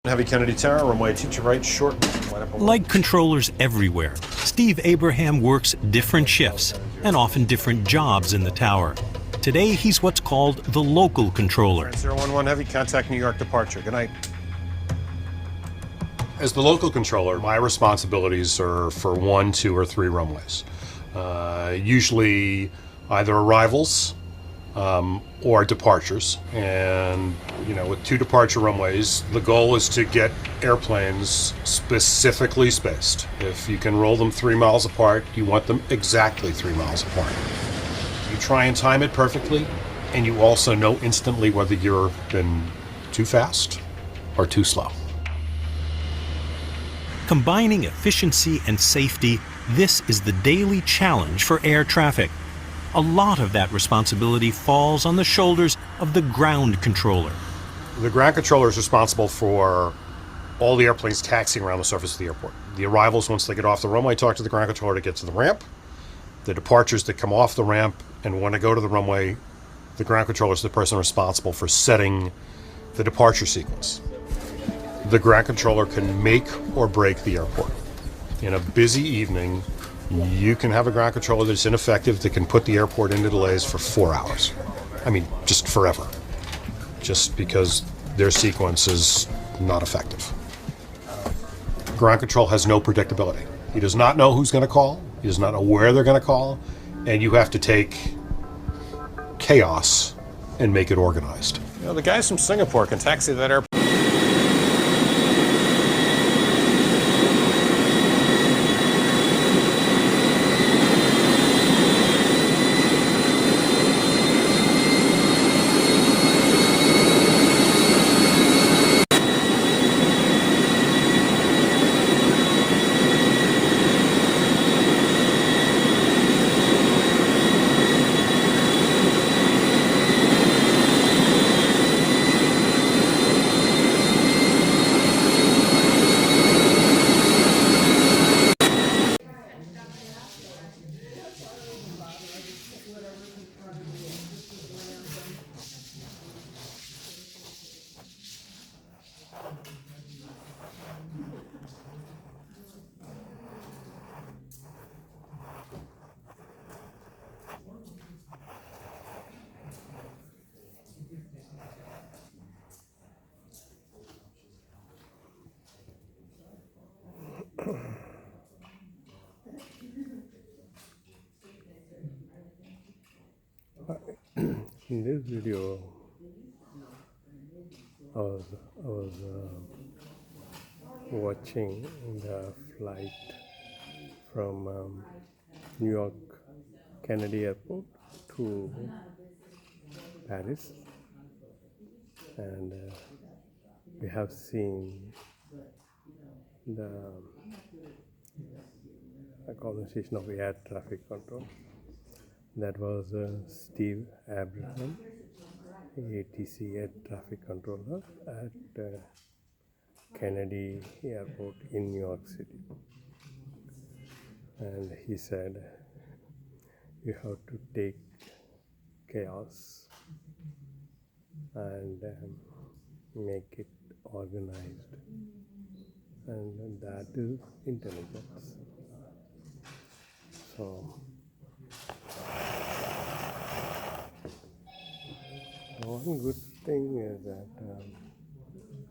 Heavy Kennedy Tower, runway teacher right, short. Like controllers everywhere, Steve Abraham works different shifts and often different jobs in the tower. Today, he's what's called the local controller. 011 Heavy, contact New York departure. Good night. As the local controller, my responsibilities are for 1, 2, or 3 runways. Usually either arrivals or departures. And, with 2 departure runways, the goal is to get airplanes specifically spaced. If you can roll them 3 miles apart, you want them exactly 3 miles apart. You try and time it perfectly, and you also know instantly whether you've been too fast or too slow. Combining efficiency and safety, this is the daily challenge for air traffic. A lot of that responsibility falls on the shoulders of the ground controller. The ground controller is responsible for all the airplanes taxiing around the surface of the airport. The arrivals, once they get off the runway, talk to the ground controller to get to the ramp. The departures that come off the ramp and want to go to the runway, the ground controller is the person responsible for setting the departure sequence. The ground controller can make or break the airport. In a busy evening, you can have a ground controller that's ineffective that can put the airport into delays for 4 hours. I mean, just forever. Just because their sequence is not effective. Ground control has no predictability. He does not know who's going to call. He does not know where they're going to call. And you have to take chaos and make it organized. The guys from Singapore can taxi that airport. In this video, I was watching the flight from New York Kennedy Airport to Paris, and we have seen the conversation of air traffic control. That was Steve Abraham, ATC air traffic controller at Kennedy Airport in New York City. And he said, you have to take chaos and make it organized. And that is intelligence. So, one good thing is that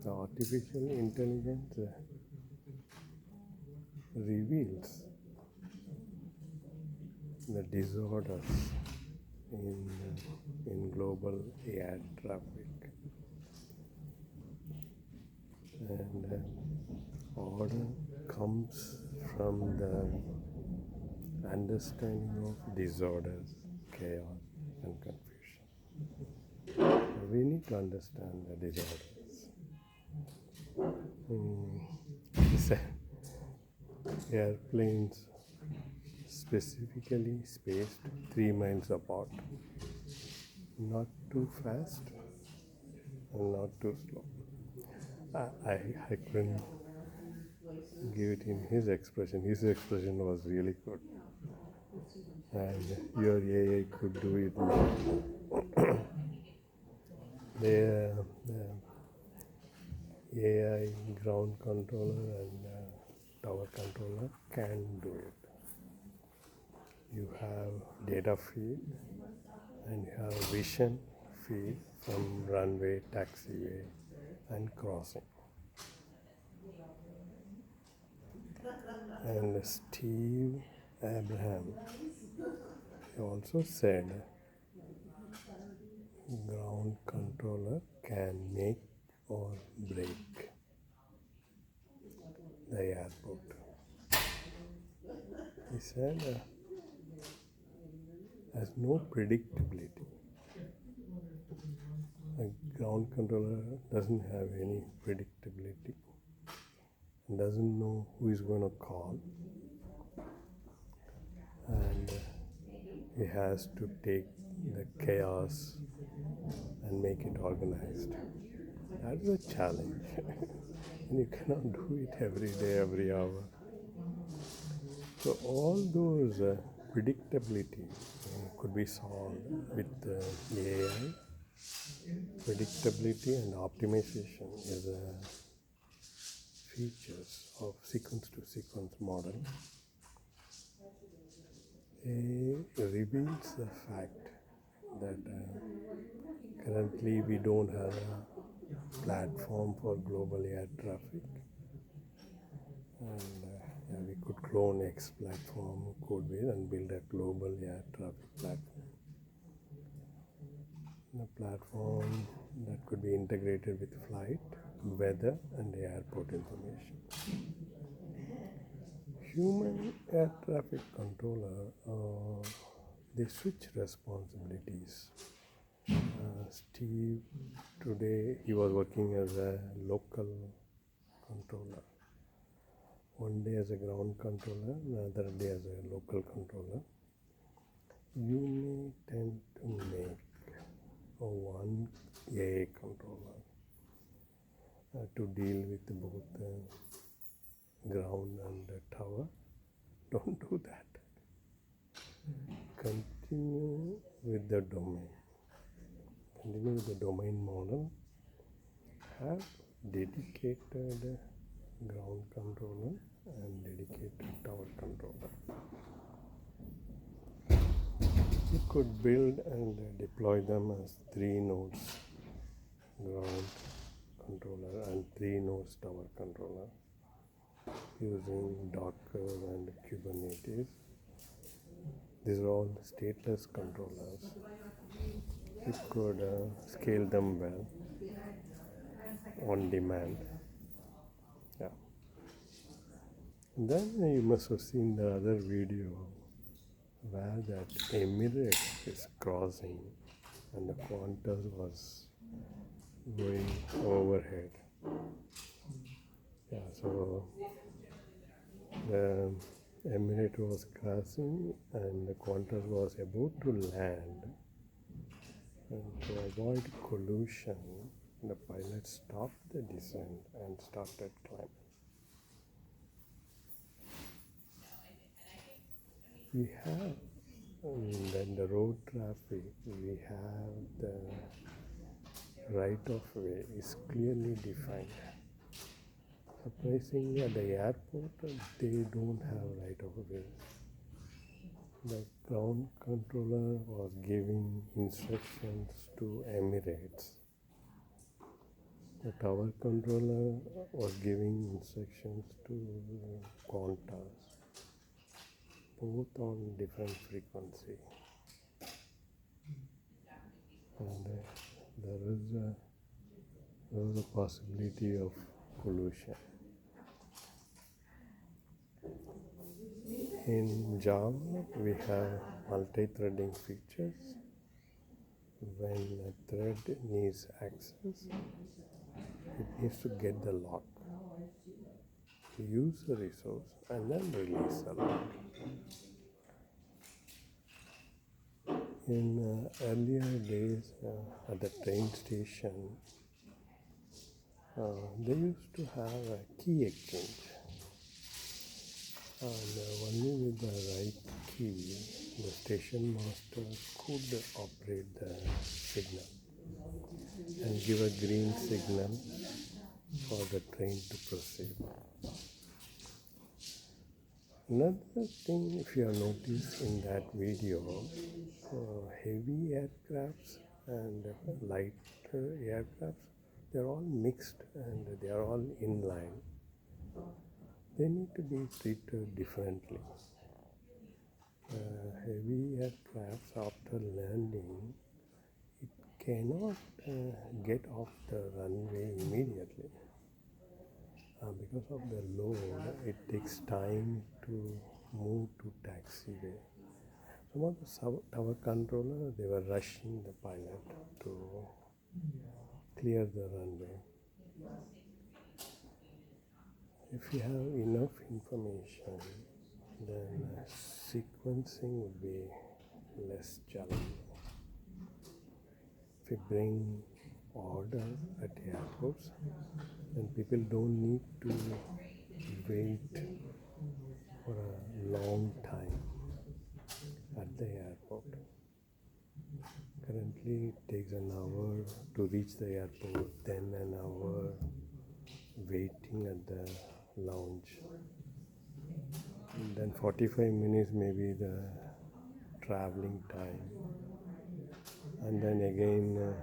the artificial intelligence reveals the disorders in global air traffic, and order comes from the understanding of disorders, chaos, and confusion. We need to understand the disorders. Airplanes specifically spaced 3 miles apart, not too fast and not too slow. I couldn't give it in his expression. His expression was really good, and your AI could do it more. AI ground controller and tower controller can do it. You have data feed and you have vision feed from runway, taxiway, and crossing. And Steve Abraham also said ground controller can make or break the airport. He said has no predictability. A ground controller doesn't have any predictability, doesn't know who is going to call, and he has to take the chaos and make it organized. That's a challenge. And you cannot do it every day, every hour. So all those predictability could be solved with AI. Predictability and optimization is features of sequence-to-sequence model. It reveals the fact that currently we don't have a platform for global air traffic, and we could clone X platform, code base, and build a global air traffic platform. A platform that could be integrated with flight, weather, and airport information. Human air traffic controller, they switch responsibilities. Steve, today he was working as a local controller. One day as a ground controller, another day as a local controller. You may tend to make one AI controller to deal with both ground and tower. Don't do that. Continue with the domain. Continue with the domain model. Have dedicated ground controller and dedicated tower controller. You could build and deploy them as 3 nodes ground controller and 3 nodes tower controller using Docker and Kubernetes. These are all stateless controllers. You could scale them well on demand. Yeah. And then you must have seen the other video where that Emirates is crossing and the Qantas was going overhead. Yeah, so the Emirate was crossing and the Qantas was about to land. And to avoid collision, the pilot stopped the descent and started climbing. We have, in the road traffic, we have the right of way is clearly defined. Surprisingly, at the airport, they don't have right of way. The ground controller was giving instructions to Emirates. The tower controller was giving instructions to Qantas, both on different frequency. And there was a possibility of collision. In Java, we have multi-threading features. When a thread needs access, it needs to get the lock, use the resource, and then release the lock. In earlier days, at the train station, they used to have a key exchange. And only with the right key, the station master could operate the signal and give a green signal for the train to proceed. Another thing, if you have noticed in that video, heavy aircrafts and lighter aircrafts, they're all mixed and they are all inline. They need to be treated differently. Heavy aircrafts after landing, it cannot get off the runway immediately. Because of the load, it takes time to move to taxiway. Some of the tower controller, they were rushing the pilot to clear the runway. If you have enough information, then sequencing would be less challenging. If you bring order at airports, then people don't need to wait for a long time at the airport. Currently, it takes an hour to reach the airport, then an hour waiting at the lounge. And then 45 minutes maybe the traveling time. And then again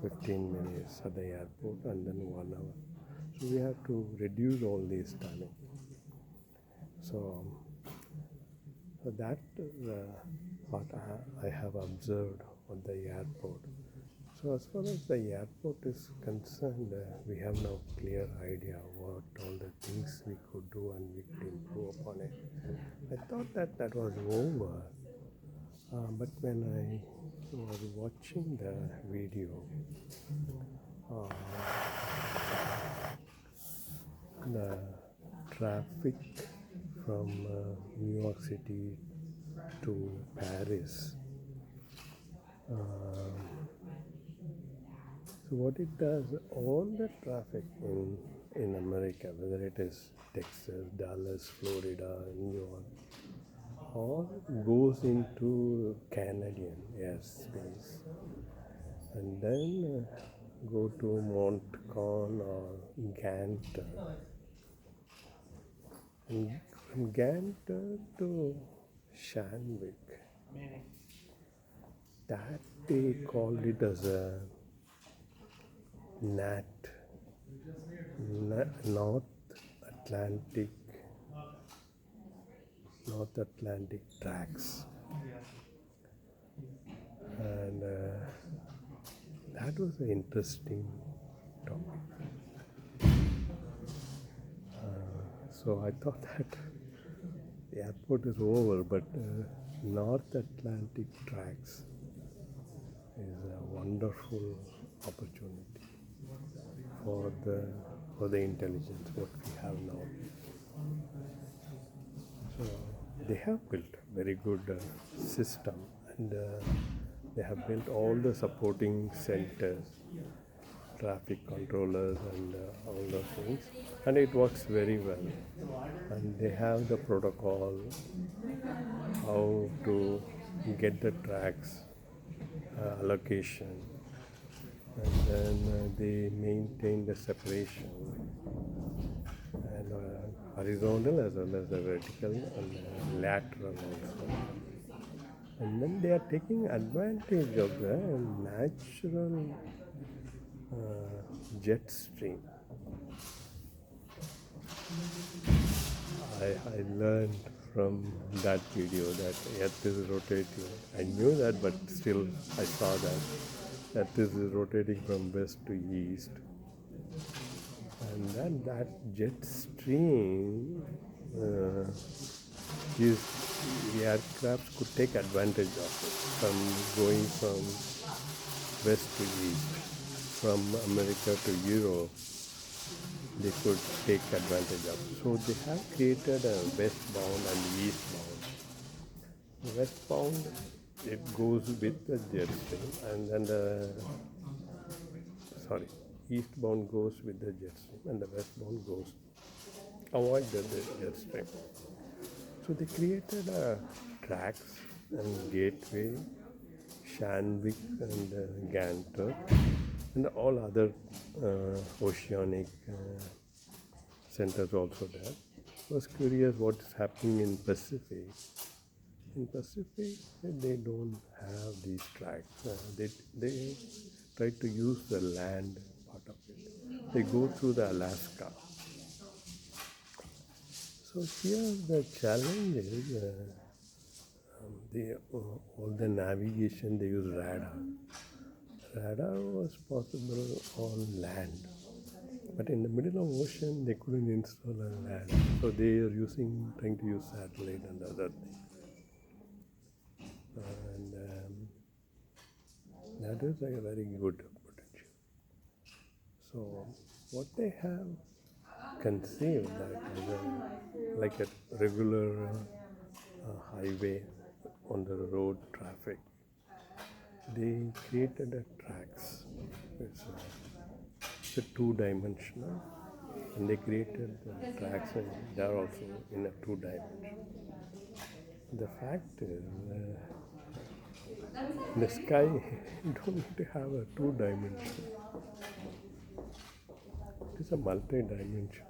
15 minutes at the airport and then 1 hour. So we have to reduce all this timing. So that what I have observed on the airport. So as far as the airport is concerned, we have now clear idea what all the things we could do and we could improve upon it. I thought that was over, but when I was watching the video, the traffic from New York City to Paris. So what it does, all the traffic in America, whether it is Texas, Dallas, Florida, New York, all goes into Canadian airspace and then go to Montcalm or Gant. And from Gant to Shanwick, that they called it as a North Atlantic tracks, and that was an interesting topic. So I thought that the airport is over, but North Atlantic tracks is a wonderful opportunity for the intelligence what we have now. So they have built very good system, and they have built all the supporting centers, traffic controllers, and all those things, and it works very well. And they have the protocol how to get the tracks allocation, and then they maintain the separation and horizontal as well as the vertical and lateral also. And then they are taking advantage of the natural jet stream. I learned from that video that Earth is rotating. I knew that, but still I saw that Earth is rotating from west to east. And then that jet stream the aircraft could take advantage of it, from going from west to east, from America to Europe. They could take advantage of. So they have created a westbound and eastbound. Westbound, it goes with the jet stream, and then eastbound goes with the jet stream, and the westbound goes avoid the jet stream. So they created tracks and gateway, Shanwick and Ganter, and all other oceanic centers also there. I was curious what is happening in Pacific. In Pacific, they don't have these tracks. They try to use the land part of it. They go through the Alaska. So here the challenge is all the navigation they use radar. Radar was possible on land, but in the middle of ocean they couldn't install a land. So they are trying to use satellite and other things. And that is a very good potential. So what they have conceived that as like a regular highway on the road traffic, they created a tracks. It's a two-dimensional, and they created the tracks, and they're also in a two-dimension. The fact is, in the sky, you don't need to have a two-dimension. It is a multi-dimension.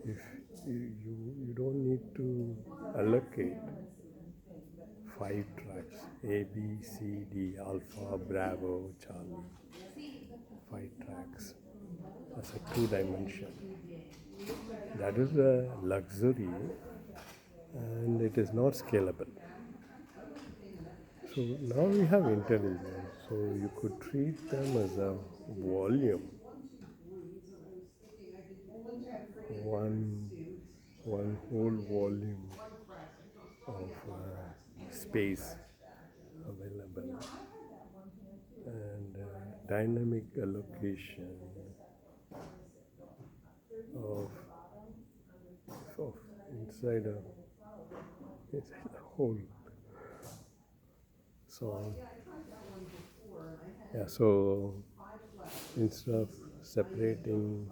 If you don't need to allocate 5 tracks, A, B, C, D, Alpha, Bravo, Charlie, 5 tracks as a two-dimension. That is a luxury, and it is not scalable. So now we have intelligence, so you could treat them as a volume. One whole volume of space available, and dynamic allocation of inside a whole. So yeah, so instead of separating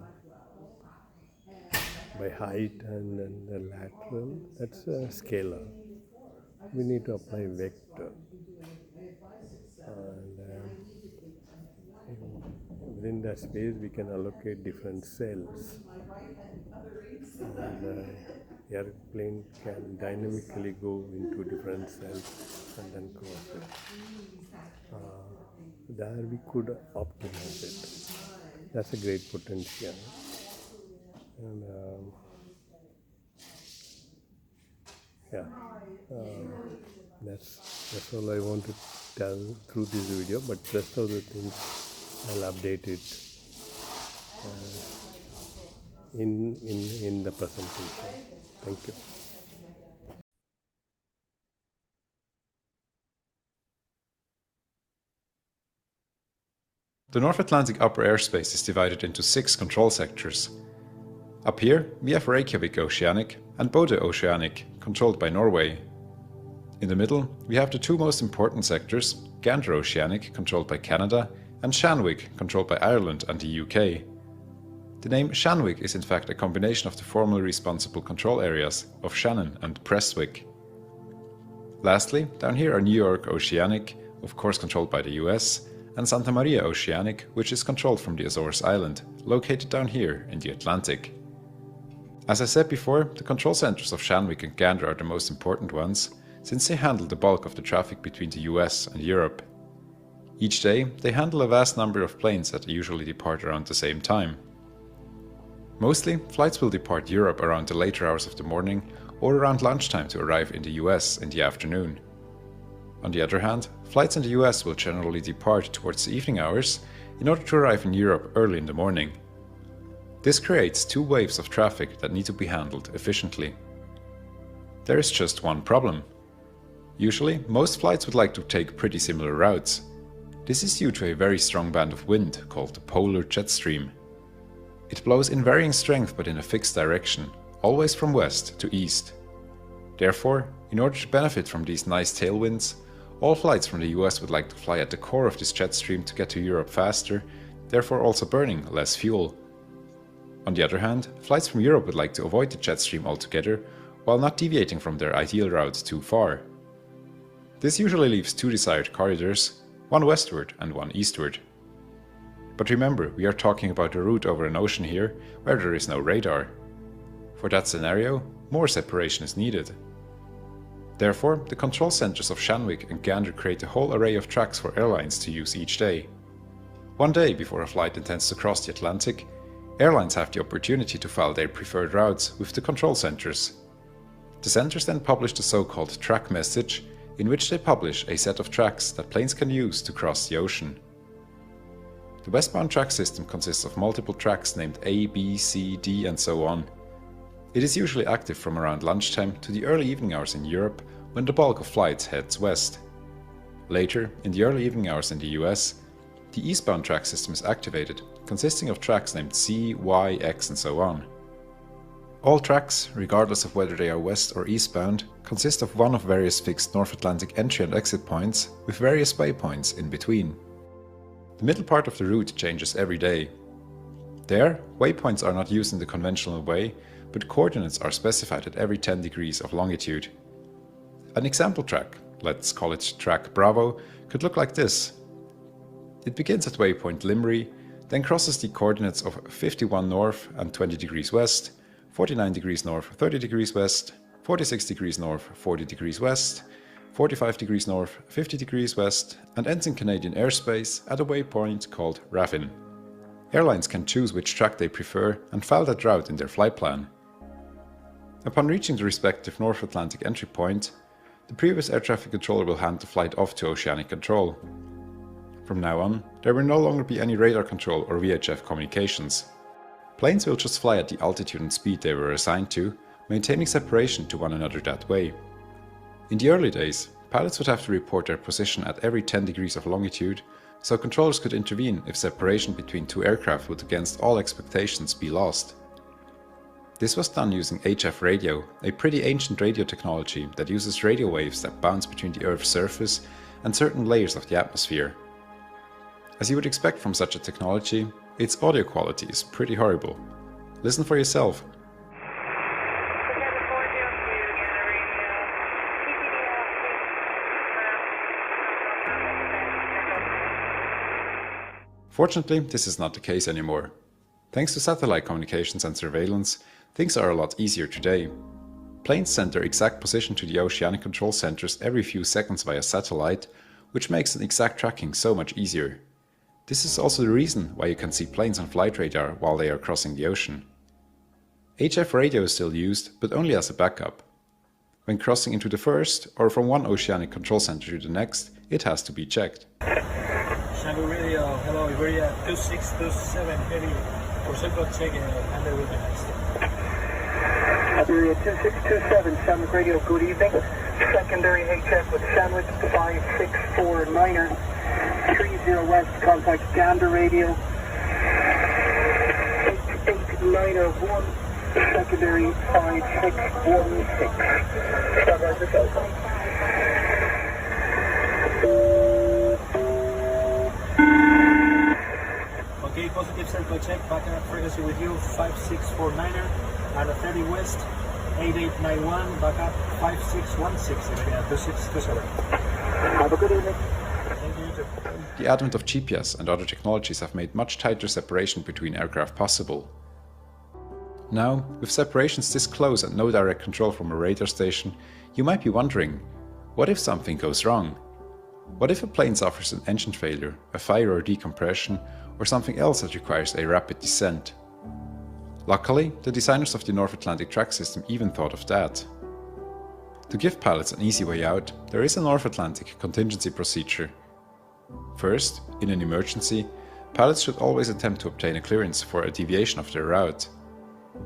by height and then the lateral, that's a scalar. We need to apply vector, and within that space we can allocate different cells, and airplane can dynamically go into different cells and then cross it. There we could optimize it. That's a great potential. And that's all I want to tell through this video, but rest of the things I'll update it in the presentation. Thank you. The North Atlantic upper airspace is divided into 6 control sectors. Up here, we have Reykjavik Oceanic and Bodø Oceanic, controlled by Norway. In the middle, we have the 2 most important sectors, Gander Oceanic, controlled by Canada, and Shanwick, controlled by Ireland and the UK. The name Shanwick is in fact a combination of the formerly responsible control areas of Shannon and Prestwick. Lastly, down here are New York Oceanic, of course controlled by the US, and Santa Maria Oceanic, which is controlled from the Azores Island, located down here in the Atlantic. As I said before, the control centers of Shanwick and Gander are the most important ones, since they handle the bulk of the traffic between the US and Europe. Each day, they handle a vast number of planes that usually depart around the same time. Mostly, flights will depart Europe around the later hours of the morning or around lunchtime to arrive in the US in the afternoon. On the other hand, flights in the US will generally depart towards the evening hours in order to arrive in Europe early in the morning. This creates 2 waves of traffic that need to be handled efficiently. There is just one problem. Usually, most flights would like to take pretty similar routes. This is due to a very strong band of wind called the polar jet stream. It blows in varying strength but in a fixed direction, always from west to east. Therefore, in order to benefit from these nice tailwinds, all flights from the US would like to fly at the core of this jet stream to get to Europe faster, therefore also burning less fuel. On the other hand, flights from Europe would like to avoid the jet stream altogether, while not deviating from their ideal route too far. This usually leaves two desired corridors, one westward and one eastward. But remember, we are talking about a route over an ocean here, where there is no radar. For that scenario, more separation is needed. Therefore, the control centers of Shanwick and Gander create a whole array of tracks for airlines to use each day. One day before a flight intends to cross the Atlantic, airlines have the opportunity to file their preferred routes with the control centers. The centers then publish the so-called track message, in which they publish a set of tracks that planes can use to cross the ocean. The westbound track system consists of multiple tracks named A, B, C, D and so on. It is usually active from around lunchtime to the early evening hours in Europe, when the bulk of flights heads west. Later, in the early evening hours in the US, the eastbound track system is activated, consisting of tracks named C, Y, X and so on. All tracks, regardless of whether they are west or eastbound, consist of one of various fixed North Atlantic entry and exit points, with various waypoints in between. The middle part of the route changes every day. There, waypoints are not used in the conventional way, but coordinates are specified at every 10 degrees of longitude. An example track, let's call it track Bravo, could look like this. It begins at waypoint Limray, then crosses the coordinates of 51 north and 20 degrees west, 49 degrees north, 30 degrees west, 46 degrees north, 40 degrees west, 45 degrees north, 50 degrees west, and ends in Canadian airspace at a waypoint called Raffin. Airlines can choose which track they prefer and file that route in their flight plan. Upon reaching the respective North Atlantic entry point, the previous air traffic controller will hand the flight off to Oceanic control. From now on, there will no longer be any radar control or VHF communications. Planes will just fly at the altitude and speed they were assigned to, maintaining separation to one another that way. In the early days, pilots would have to report their position at every 10 degrees of longitude, so controllers could intervene if separation between two aircraft would against all expectations be lost. This was done using HF radio, a pretty ancient radio technology that uses radio waves that bounce between the Earth's surface and certain layers of the atmosphere. As you would expect from such a technology, its audio quality is pretty horrible. Listen for yourself. Fortunately, this is not the case anymore. Thanks to satellite communications and surveillance, things are a lot easier today. Planes send their exact position to the Oceanic control centers every few seconds via satellite, which makes an exact tracking so much easier. This is also the reason why you can see planes on flight radar while they are crossing the ocean. HF radio is still used, but only as a backup. When crossing into the first, or from one Oceanic control center to the next, it has to be checked. Shanghai Radio, hello, Iberia 2627 heavy for central check and there will be next. Iberia 2627, Shanghai Radio, good evening. Secondary HF with Sandwich 5649er, 30 West, contact Gander Radio, 8891, secondary 5616. Stop right the cell phone. Okay, positive circle check, backup frequency with you, 5649er, and a 30 West, 8891, backup 5616, Iberia 2627. Have a good evening. Thank you, you too. The advent of GPS and other technologies have made much tighter separation between aircraft possible. Now, with separations this close and no direct control from a radar station, you might be wondering, what if something goes wrong? What if a plane suffers an engine failure, a fire or decompression, or something else that requires a rapid descent? Luckily, the designers of the North Atlantic track system even thought of that. To give pilots an easy way out, there is a North Atlantic contingency procedure. First, in an emergency, pilots should always attempt to obtain a clearance for a deviation of their route.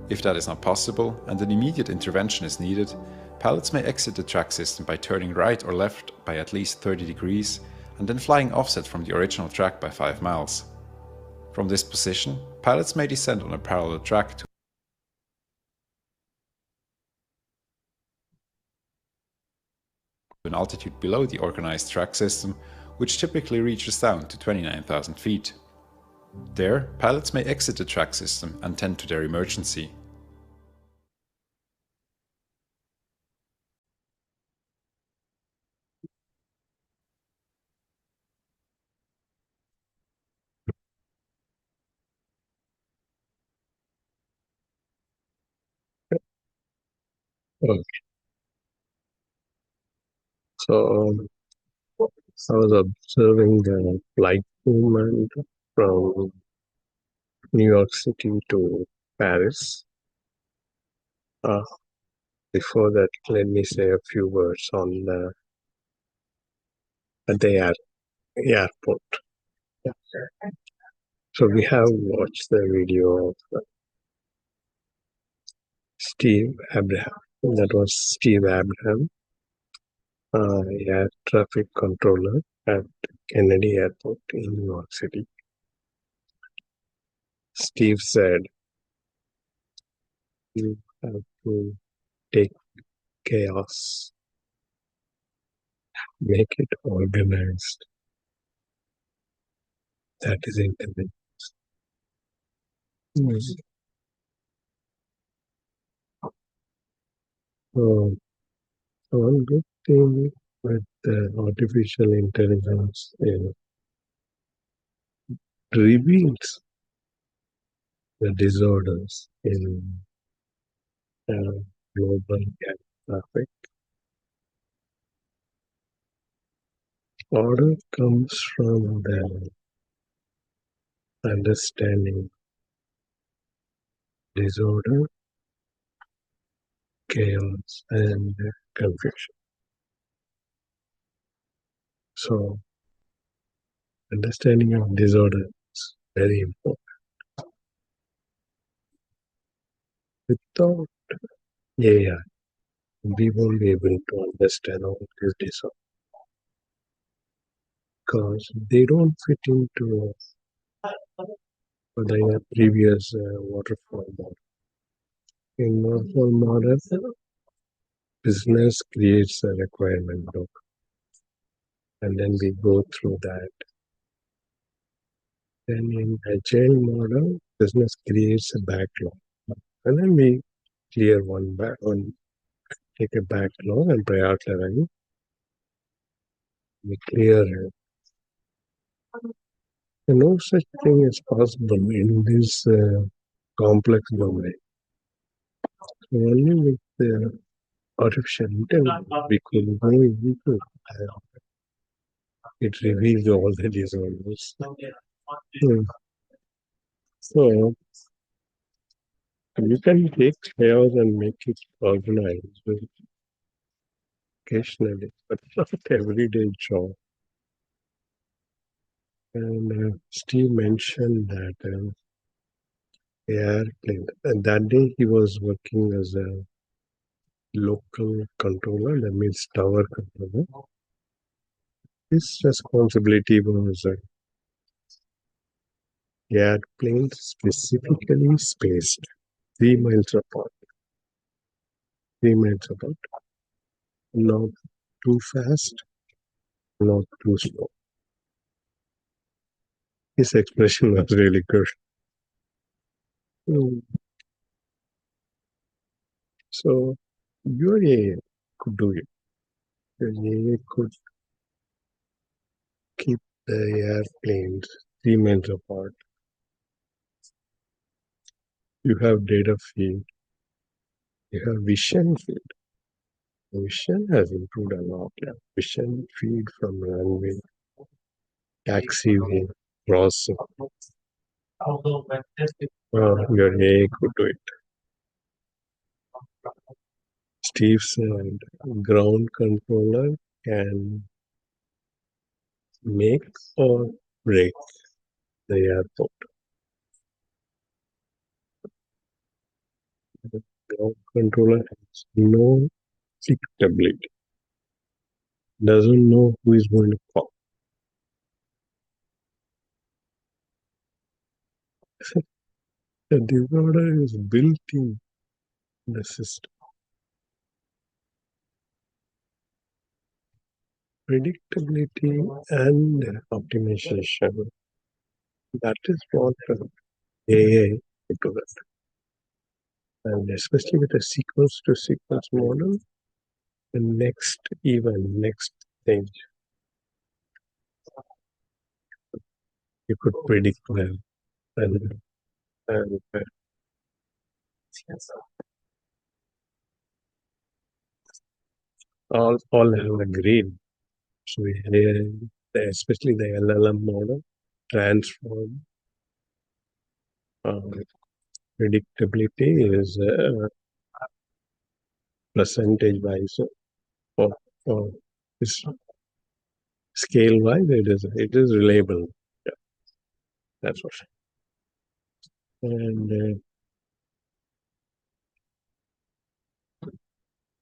If that is not possible and an immediate intervention is needed, pilots may exit the track system by turning right or left by at least 30 degrees and then flying offset from the original track by 5 miles. From this position, pilots may descend on a parallel track to an altitude below the organized track system, which typically reaches down to 29,000 feet. There, pilots may exit the track system and tend to their emergency. Okay. So I was observing the flight movement from New York City to Paris. Before that, let me say a few words on the airport. Yeah. So we have watched the video of Steve Abraham. That was Steve Abraham, air traffic controller at Kennedy Airport in New York City. Steve said, "You have to take chaos, make it organized. That is intelligence." So one good thing with artificial intelligence is it reveals the disorders in global air traffic. Order comes from the understanding disorder, chaos, and confusion. So, understanding of disorder is very important. Without AI, we won't be able to understand all these disorders because they don't fit into the previous waterfall model. In waterfall model, business creates a requirement book, and then we go through that. Then in agile model, business creates a backlog, and then we clear take a backlog and prioritize. We clear it. And no such thing is possible in this complex domain. So only with the artificial intelligence we could go into it reveals all the disorders. So you can take chaos and make it organized occasionally, but not everyday job. And Steve mentioned that airplane. And that day he was working as a local controller, that means tower controller. His responsibility was airplanes specifically spaced 3 miles apart. 3 miles apart. Not too fast, not too slow. His expression was really good. So your AI could do it. Your AI could keep the airplanes 3 miles apart. You have data feed. You have vision feed. Vision has improved a lot. Yeah. Vision feed from runway, taxiway, crossing. Your AI could do it. Steve said ground controller can make or break the airport. The ground controller has no predictability. Doesn't know who is going to call. The disorder is built in the system. Predictability and optimization. That is what AI into that. And especially with a sequence to sequence model, the next thing you could predict well. And all have agreed. So especially the LLM model, transform uh, predictability is percentage wise or, or is scale wise. It is reliable. Yeah, that's what.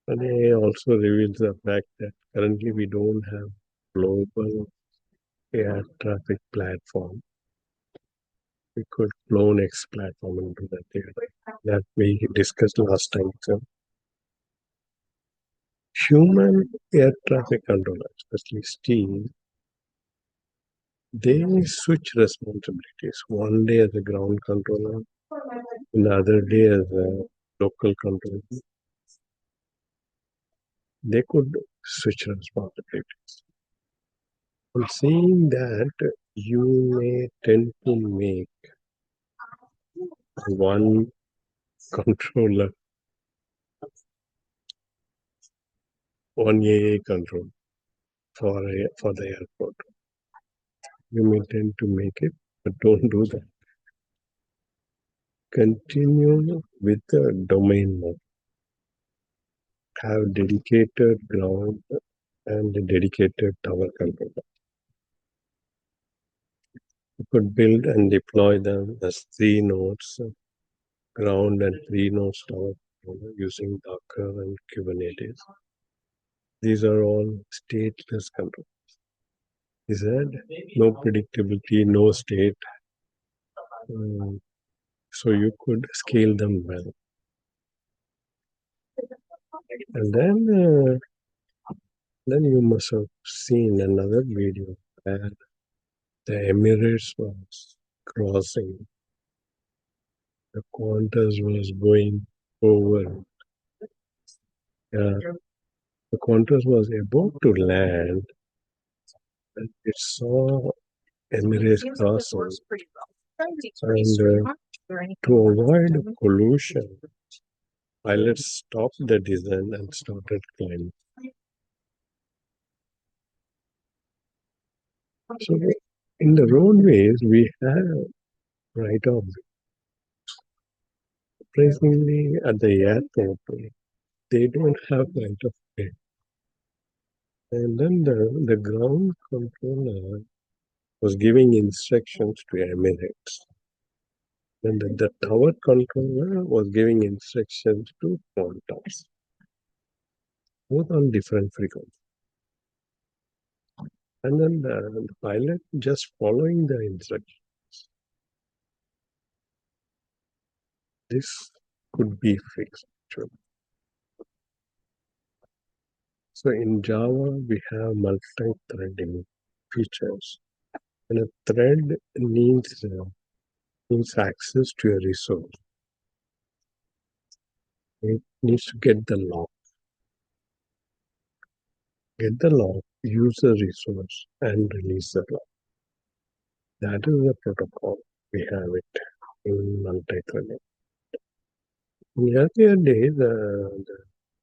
And they also reveals the fact that currently we don't have global air traffic platform. We could clone X platform into that area. That we discussed last time. So human air traffic controllers, especially Steve, they switch responsibilities. One day as a ground controller, and the other day as a local controller. They could switch responsibilities. On seeing that, you may tend to make one controller, one AA control for the airport. You may tend to make it, but don't do that. Continue with the domain mode. Have dedicated ground and a dedicated tower controller. You could build and deploy them as 3 nodes, ground and 3 nodes tower controller using Docker and Kubernetes. These are all stateless control. He said no predictability, no state. So you could scale them well. And then you must have seen another video where the Emirates was crossing. The Qantas was going over. The Qantas was about to land, and it saw Emirates crossing. And to avoid collusion, pilots stopped the descent and started climbing. So in the roadways, we have right of way. Surprisingly, at the airport, they don't have right of way. And then the ground controller was giving instructions to Emirates. And the tower controller was giving instructions to Qantas, both on different frequencies. And then the pilot just following the instructions. This could be fixed, actually. So in Java, we have multi-threading features. And a thread needs access to a resource. It needs to get the lock, use the resource, and release the lock. That is the protocol. We have it in multi-threading. In the earlier days, the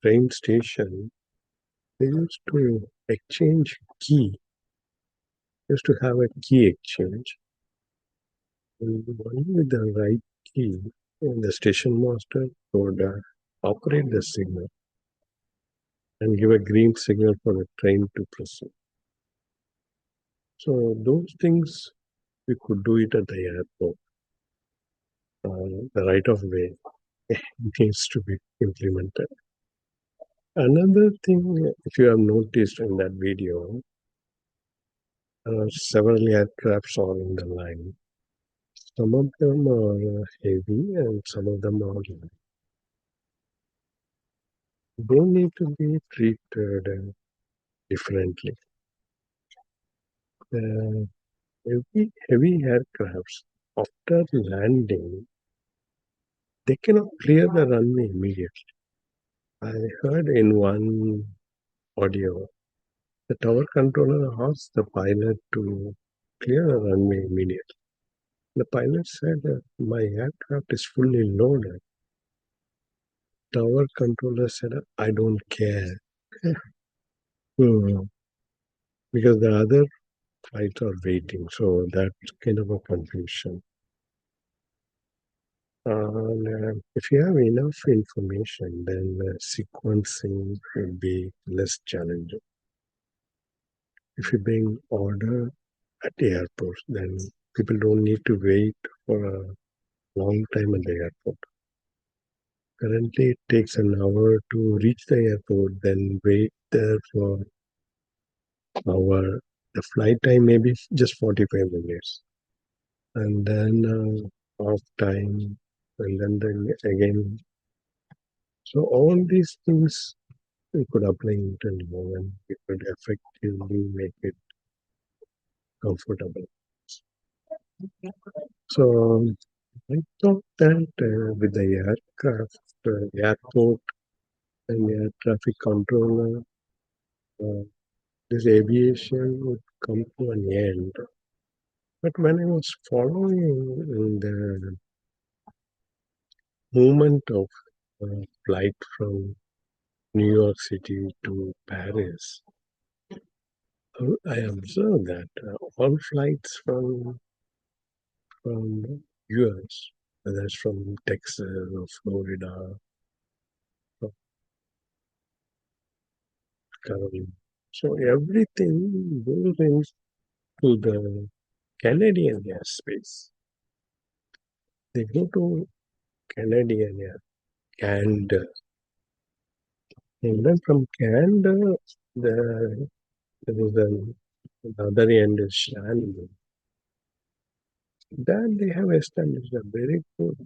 train station, they used to exchange key. Used to have a key exchange. And only with the right key, the station master would operate the signal and give a green signal for the train to proceed. So those things we could do it at the airport. The right of way needs to be implemented. Another thing, if you have noticed in that video, several aircrafts are in the line. Some of them are heavy and some of them are light. They need to be treated differently. Heavy aircrafts, after landing, they cannot clear the runway immediately. I heard in one audio, the tower controller asked the pilot to clear the runway immediately. The pilot said, my aircraft is fully loaded. Tower controller said, I don't care. Hmm. Because the other flights are waiting, so that's kind of a confusion. And if you have enough information, then sequencing will be less challenging. If you bring order at the airport, then people don't need to wait for a long time at the airport. Currently, it takes an hour to reach the airport, then wait there for an hour. The flight time may be just 45 minutes, and then off time, and then again. So all these things we could apply internally, and we could effectively make it comfortable. So I thought that with the aircraft, airport, and air traffic controller, uh, this aviation would come to an end. But when I was following the movement of flight from New York City to Paris, I observed that all flights from US, whether it's from Texas or Florida, or Carolina, so everything goes into the Canadian airspace. They go to Canadian air, Canada, and then from Canada, there is the other end is Shannon. Then they have established a very good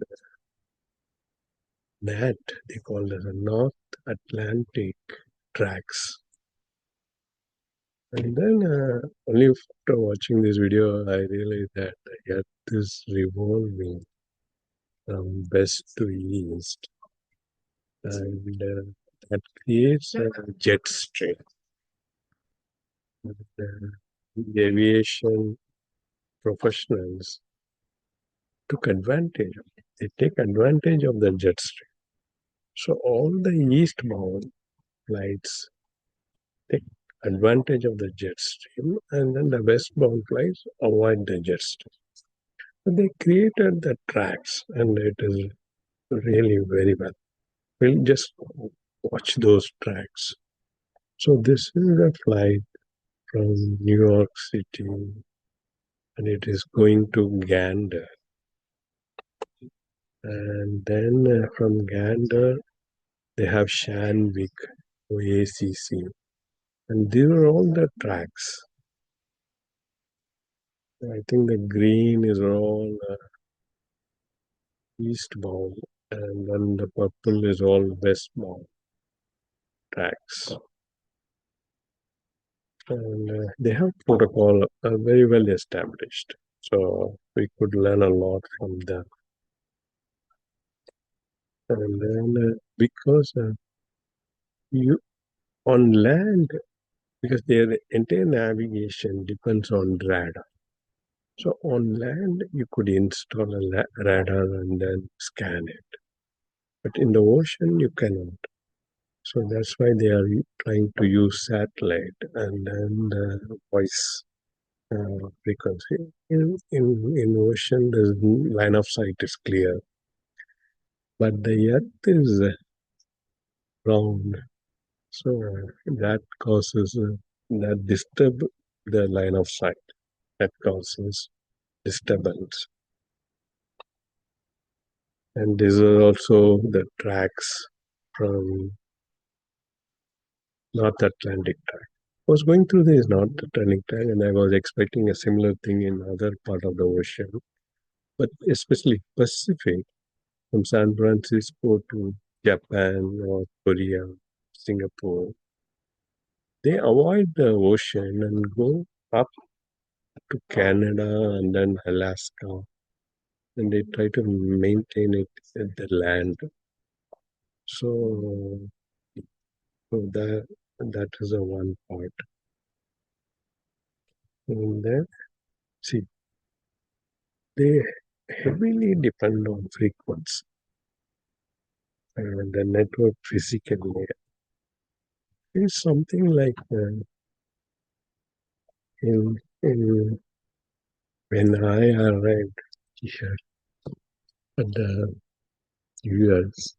NAT, they call it a North Atlantic tracks. And then only after watching this video, I realized that the Earth is revolving from west to east, and that creates a jet stream. And, the aviation professionals took advantage of it. They take advantage of the jet stream. So all the eastbound flights take advantage of the jet stream, and then the westbound flights avoid the jet stream. So they created the tracks, and it is really very well. We'll just watch those tracks. So this is a flight from New York City, and it is going to Gander. And then from Gander, they have Shanwick, ACC. And these are all the tracks. I think the green is all eastbound, and then the purple is all westbound tracks. And they have protocol very well established. So we could learn a lot from them. And then because you on land, because their entire navigation depends on radar. So on land, you could install a radar and then scan it. But in the ocean, you cannot. So that's why they are trying to use satellite and then the voice frequency. In ocean, the line of sight is clear, but the earth is round, so that causes that disturb the line of sight. That causes disturbance. And these are also the tracks from North Atlantic track. I was going through this North Atlantic track and I was expecting a similar thing in other part of the ocean, but especially Pacific, from San Francisco to Japan or Korea, Singapore, they avoid the ocean and go up to Canada and then Alaska, and they try to maintain it at the land. So, that is a one part. And then, see, they heavily depend on frequency and the network physical layer. It's something like in when I arrived here at the US,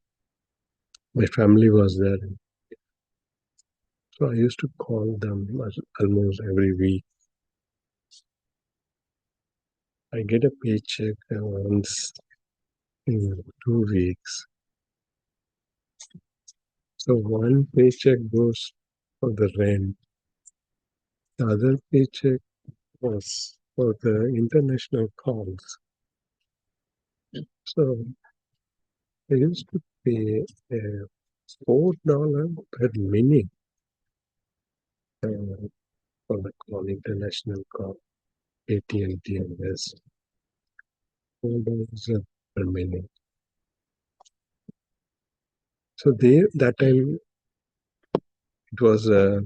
my family was there. So I used to call them almost every week. I get a paycheck once in 2 weeks. So one paycheck goes for the rent. The other paycheck was for the international calls. So I used to pay $4 per minute for the call, international call, AT&T and West. $4 per minute. So that time it was a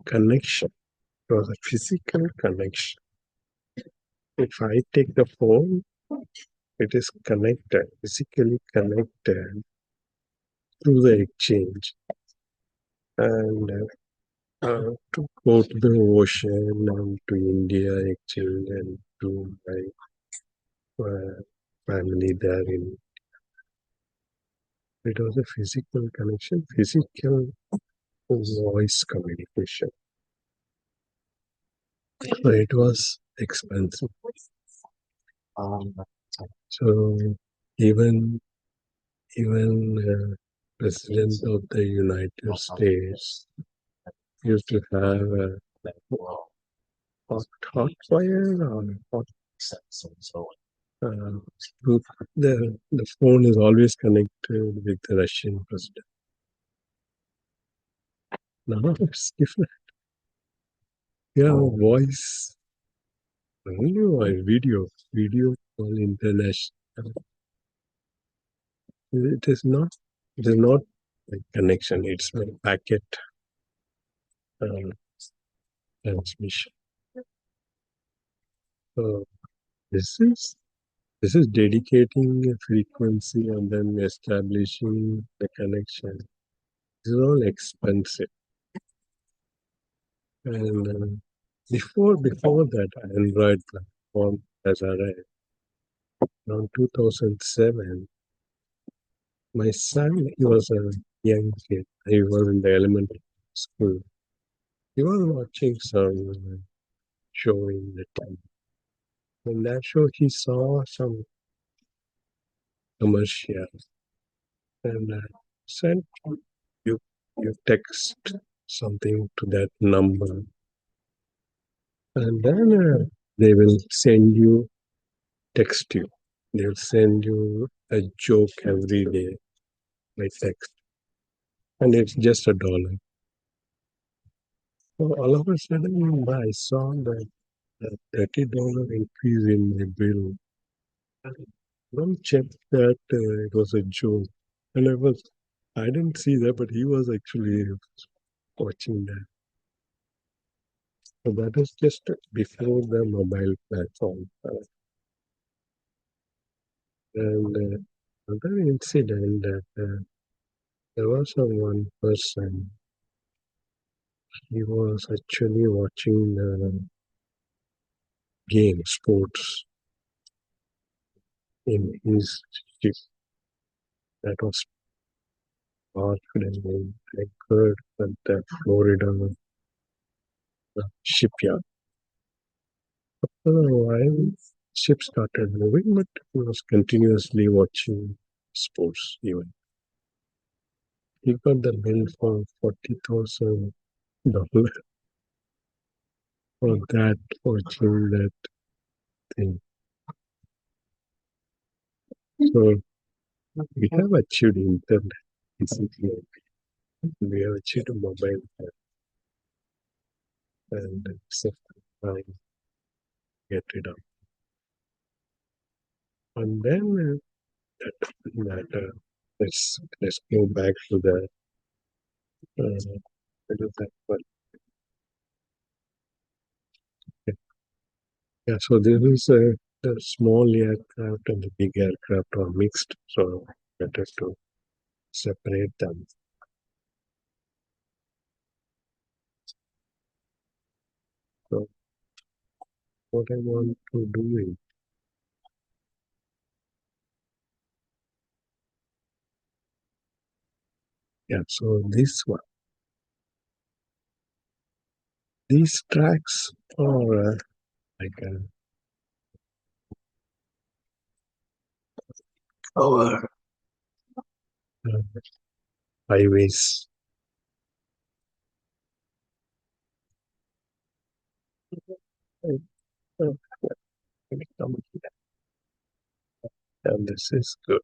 connection. It was a physical connection. If I take the phone, it is connected, physically connected through the exchange. And to go to the ocean and to India exchange and to my family there in it was a physical connection, physical voice communication. So it was expensive. So even President of the United States used to have a hot fire or hot uh, group. The phone is always connected with the Russian president. Now it's different. Yeah, voice, only voice, video call international. It is not a connection. It's a packet transmission. So this is dedicating a frequency and then establishing the connection. This is all expensive. And before that, Android platform has arrived. Around 2007, my son, he was a young kid. He was in the elementary school. He was watching some show in the TV. In that show, he saw some commercial and said, "You text something to that number, and then they will text you. They'll send you a joke every day by text, and it's just $1." So all of a sudden, I saw that $30 increase in my bill. Don't check that it was a joke, and I didn't see that, but he was actually watching that. So that was just before the mobile platform. And another incident that there was one person, he was actually watching the game, sports in his ship that was parked and anchored at the Florida shipyard. After a while, ship started moving, but he was continuously watching sports even. He got the bill for $40,000 for that, watching that thing. So we have achieved internet, basically. We have achieved a mobile phone, and it's a time get it up. And then let's go back to the what is that one? Yeah, so there is the small aircraft and the big aircraft are mixed. So better to separate them. So what I want to do is so this one, these tracks are like our highways. Uh, And this is good.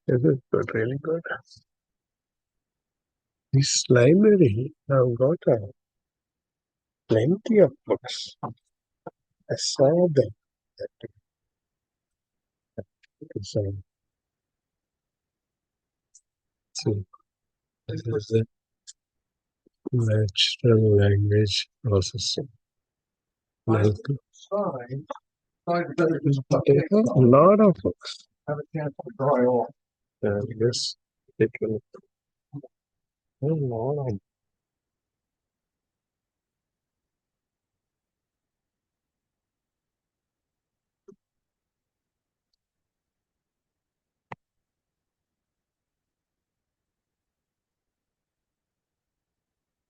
This is good, really good. This library now got plenty of books. I saw them. So, this is the natural language processing. They have a lot of books. Yes, it will a lot of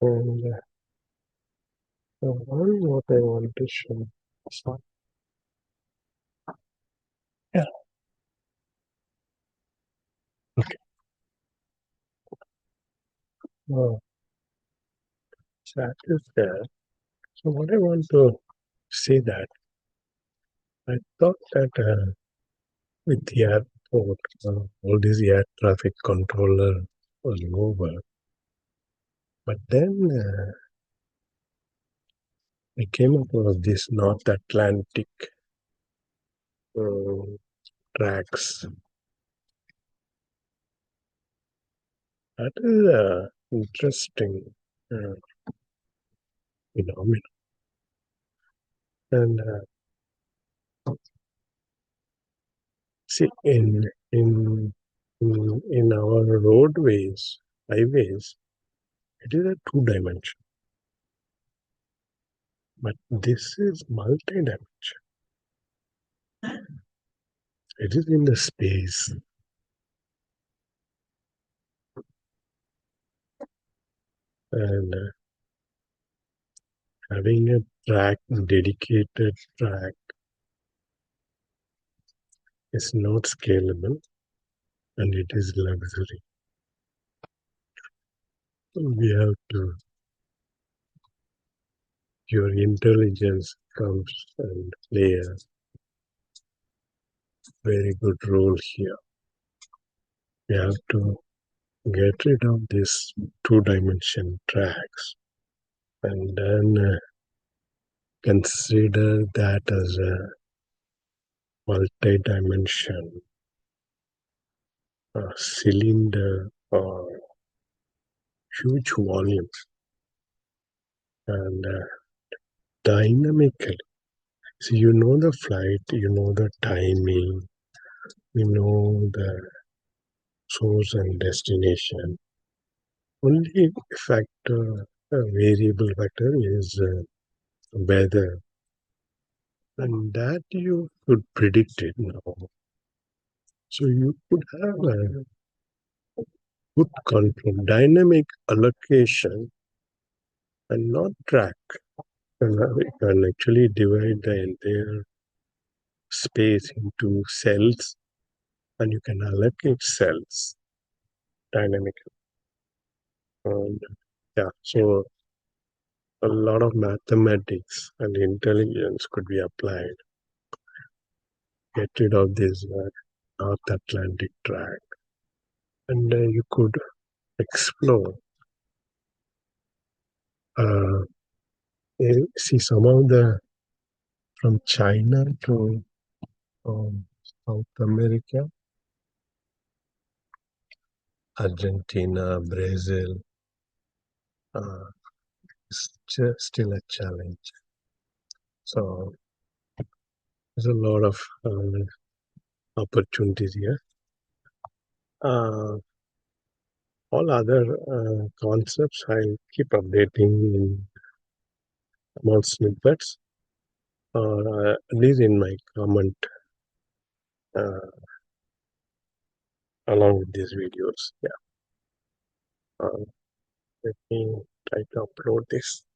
and what I want to show. So, yeah, okay. That is there. So what I want to say that I thought that with the airport, all these air traffic controller was over, but then I came across this North Atlantic uh, tracks. That is interesting phenomenon, and see in our roadways, highways, it is a two-dimension, but this is multi-dimension. It is in the space, and having a dedicated track is not scalable, and it is luxury. We have to, your intelligence comes and play a very good role here. We have to get rid of these two-dimension tracks and then consider that as a multi-dimension cylinder or huge volume and dynamically. So you know the flight, you know the timing, you know the source and destination. Only factor, variable factor is weather, and that you could predict it now. So you could have a good control, dynamic allocation, and not track. You can actually divide the entire space into cells, and you can allocate cells dynamically. And yeah, so a lot of mathematics and intelligence could be applied. Get rid of this North Atlantic track, and you could explore. See some of the from China to South America, Argentina, Brazil, still a challenge. So there's a lot of opportunities here. All other concepts I'll keep updating in small snippets, or at least in my comment along with these videos. Yeah. Let me try to upload this.